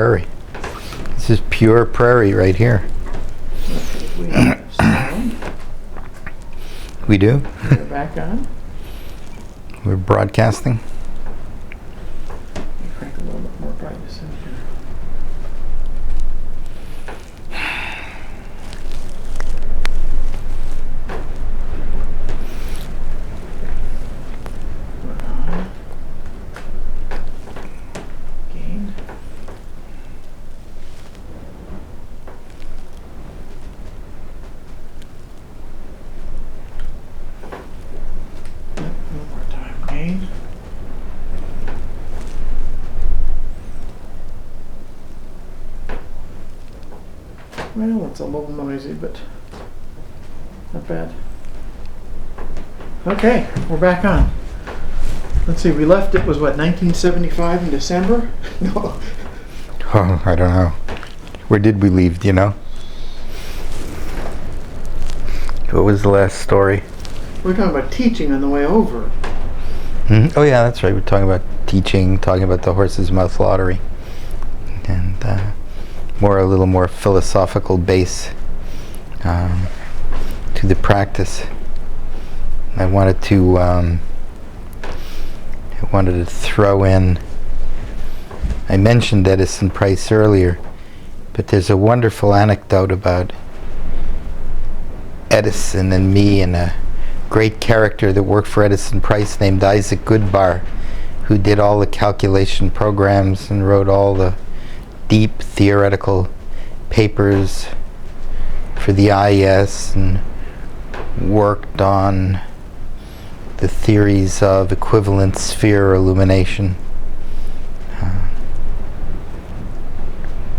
Prairie. This is pure prairie right here. We have sound. We do? We're back on. We're broadcasting. Crank a little bit more brightness in here. We're on. Gain. One more time. Gain. Well, it's a little noisy, but not bad. Okay, we're back on. Let's see, we left, it was what, 1975 in December? No. Oh, I don't know. Where did we leave, do you know? What was the last story? We were talking about teaching on the way over. Oh yeah, that's right. We're talking about teaching, talking about the Horse's Mouth Lottery. And a little more philosophical base to the practice. I wanted to throw in, I mentioned Edison Price earlier, but there's a wonderful anecdote about Edison and me and a great character that worked for Edison Price named Isaac Goodbar, who did all the calculation programs and wrote all the deep theoretical papers for the IES and worked on the theories of equivalent sphere illumination,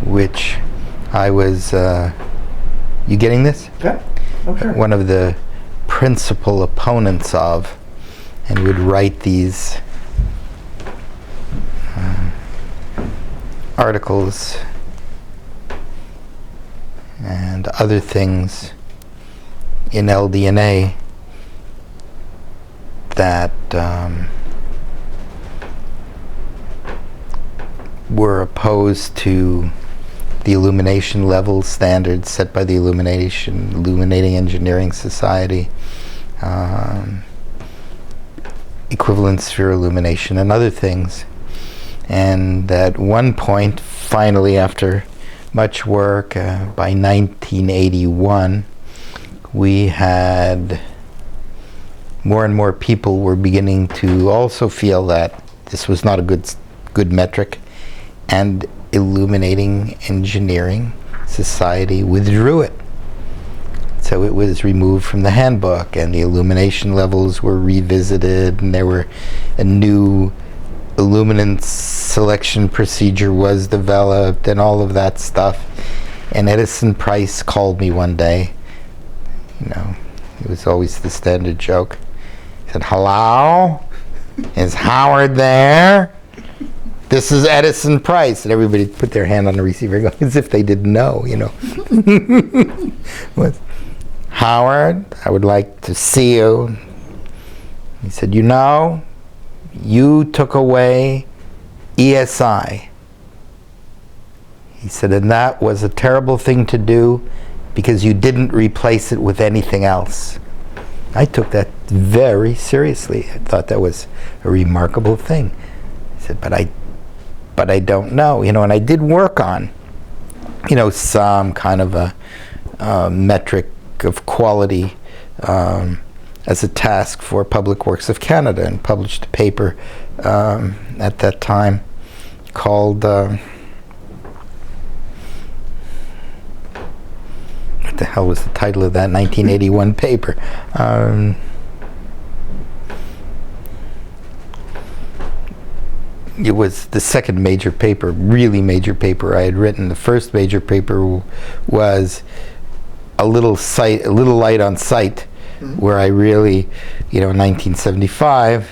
which I was, you getting this? Yeah, oh sure. One of the principal opponents of, and would write these articles and other things in LDNA that were opposed to the illumination level standards set by the Illuminating Engineering Society, equivalent sphere illumination, and other things. And at one point, finally, after much work, by 1981, we had more and more people were beginning to also feel that this was not a good metric, and Illuminating Engineering Society withdrew it. So it was removed from the handbook, and the illumination levels were revisited, and there were a new illuminance selection procedure was developed, and all of that stuff. And Edison Price called me one day. You know, it was always the standard joke. He said, "Hello? Is Howard there? This is Edison Price." And everybody put their hand on the receiver as if they didn't know, you know. Was, "Howard, I would like to see you." He said, "You know, you took away ESI." He said, "And that was a terrible thing to do because you didn't replace it with anything else." I took that very seriously. I thought that was a remarkable thing. He said, but I don't know, you know, and I did work on, you know, some kind of a metric of quality as a task for Public Works of Canada, and published a paper at that time called what the hell was the title of that 1981 paper? It was the second major paper, really major paper I had written. The first major paper was a little light on sight, where I really, you know, in 1975,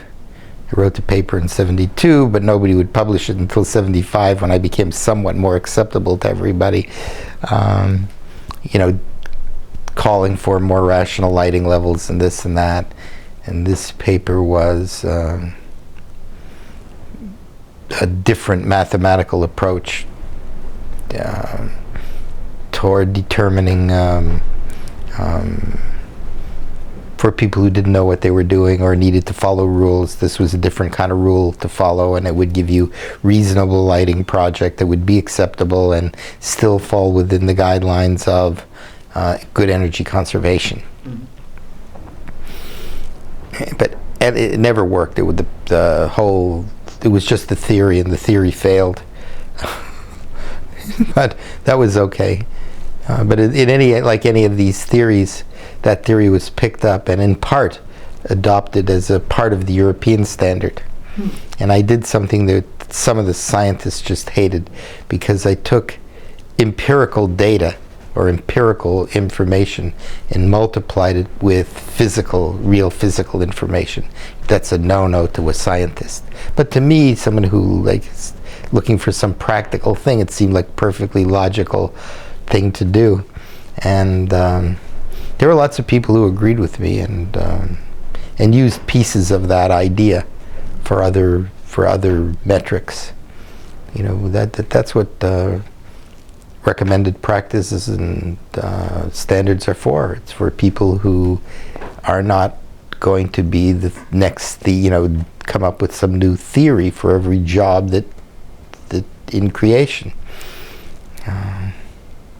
I wrote the paper in 72, but nobody would publish it until 75, when I became somewhat more acceptable to everybody. You know, calling for more rational lighting levels and this and that. And this paper was a different mathematical approach toward determining for people who didn't know what they were doing or needed to follow rules. This was a different kind of rule to follow, and it would give you reasonable lighting project that would be acceptable and still fall within the guidelines of good energy conservation. But it never worked. It would it was just the theory, and the theory failed. But that was okay. But in any of these theories, that theory was picked up and in part adopted as a part of the European standard. And I did something that some of the scientists just hated, because I took empirical data or empirical information and multiplied it with real physical information. That's a no-no to a scientist. But to me, someone who is looking for some practical thing, it seemed like a perfectly logical thing to do. And there were lots of people who agreed with me and used pieces of that idea for other metrics. That's what recommended practices and standards are for. It's for people who are not going to be the next, come up with some new theory for every job that in creation.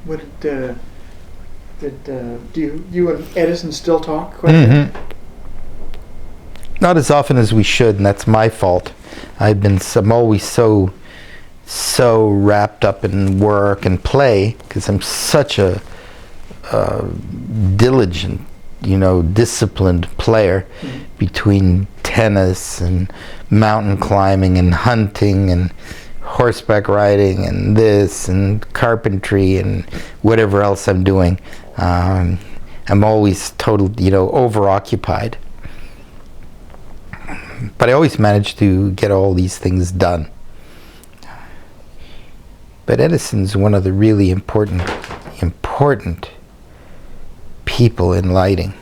What did you and Edison still talk quite a bit? Not as often as we should, and that's my fault. I'm always so wrapped up in work and play, because I'm such a diligent, disciplined player, between tennis and mountain climbing and hunting and horseback riding and this and carpentry and whatever else I'm doing. I'm always overoccupied. But I always manage to get all these things done. But Edison's one of the really important people in lighting.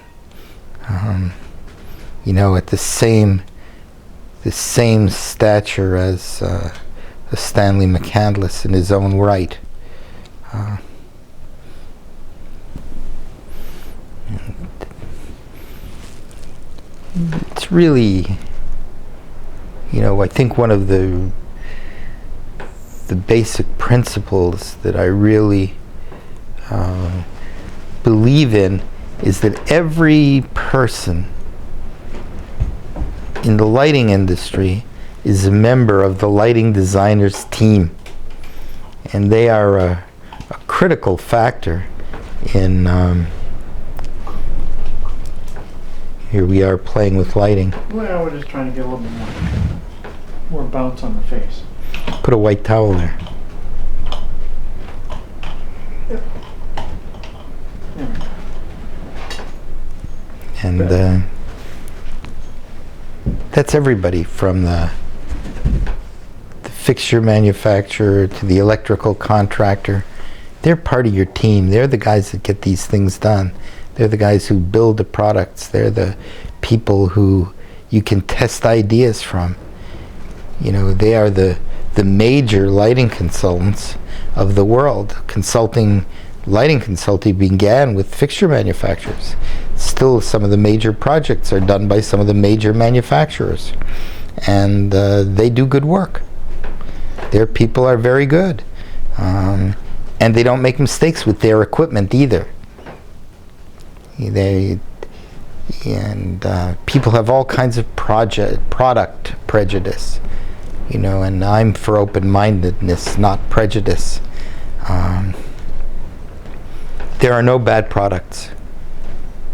At the same stature as Stanley McCandless in his own right. It's really, I think one of the basic principles that I really believe in is that every person in the lighting industry is a member of the lighting designers team, and they are a critical factor in here we are playing with lighting. Well, we're just trying to get a little bit more bounce on the face. Put a white towel there. Yep. There we go. And that's everybody from the fixture manufacturer to the electrical contractor. They're part of your team. They're the guys that get these things done. They're the guys who build the products. They're the people who you can test ideas from. They are the major lighting consultants of the world. Lighting consulting began with fixture manufacturers. Still, some of the major projects are done by some of the major manufacturers, and they do good work. Their people are very good, and they don't make mistakes with their equipment either. People have all kinds of product prejudice, and I'm for open-mindedness, not prejudice. There are no bad products.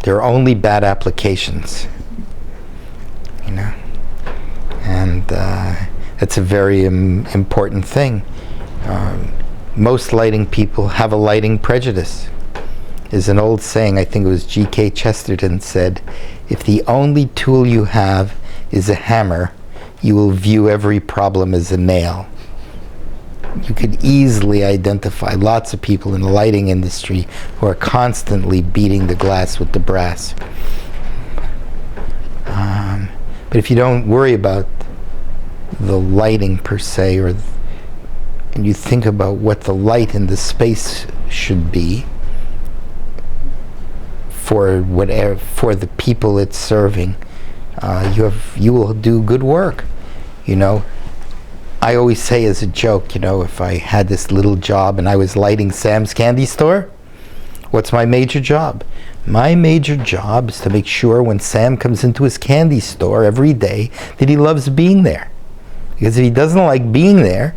There are only bad applications, and that's a very important thing. Most lighting people have a lighting prejudice. There's an old saying, I think it was G.K. Chesterton said, if the only tool you have is a hammer, you will view every problem as a nail. You could easily identify lots of people in the lighting industry who are constantly beating the glass with the brass. But if you don't worry about the lighting per se, or and you think about what the light in the space should be for whatever, for the people it's serving, you will do good work. You know, I always say as a joke, you know, if I had this little job and I was lighting Sam's candy store, what's my major job? My major job is to make sure when Sam comes into his candy store every day that he loves being there. Because if he doesn't like being there,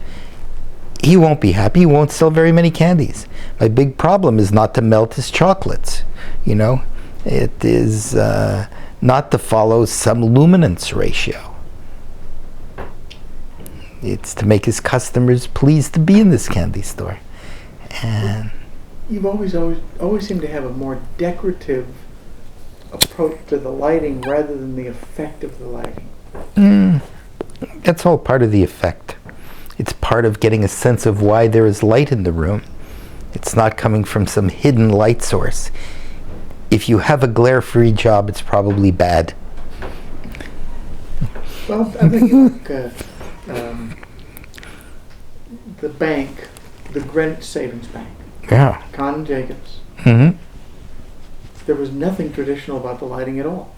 he won't be happy, he won't sell very many candies. My big problem is not to melt his chocolates, you know. It is not to follow some luminance ratio. It's to make his customers pleased to be in this candy store. And You've always seemed to have a more decorative approach to the lighting rather than the effect of the lighting. That's all part of the effect. It's part of getting a sense of why there is light in the room. It's not coming from some hidden light source. If you have a glare-free job, it's probably bad. Well, I'm thinking like the bank, the Greenwich Savings Bank, Yeah. Con and Jacobs. Mm-hmm. There was nothing traditional about the lighting at all.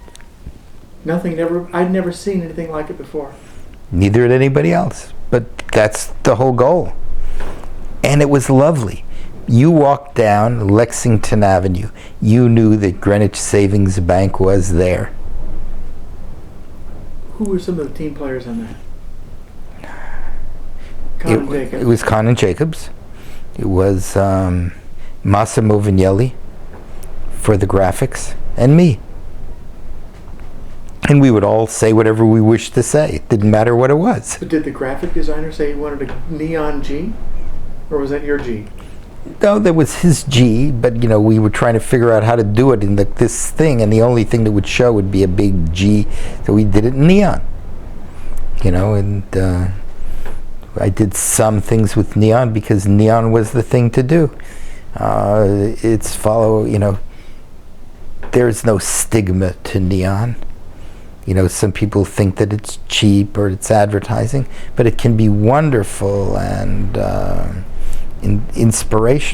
I'd never seen anything like it before. Neither did anybody else. But that's the whole goal. And it was lovely. You walked down Lexington Avenue. You knew that Greenwich Savings Bank was there. Who were some of the team players on that? Con and Jacobs. It was Con and Jacobs. It was Massimo Vignelli for the graphics, and me. And we would all say whatever we wished to say. It didn't matter what it was. But did the graphic designer say he wanted a neon G? Or was that your G? No, that was his G, but you know, we were trying to figure out how to do it in this thing, and the only thing that would show would be a big G, so we did it in neon. You know, and I did some things with neon because neon was the thing to do. You know, there's no stigma to neon. You know, some people think that it's cheap or it's advertising, but it can be wonderful and inspirational.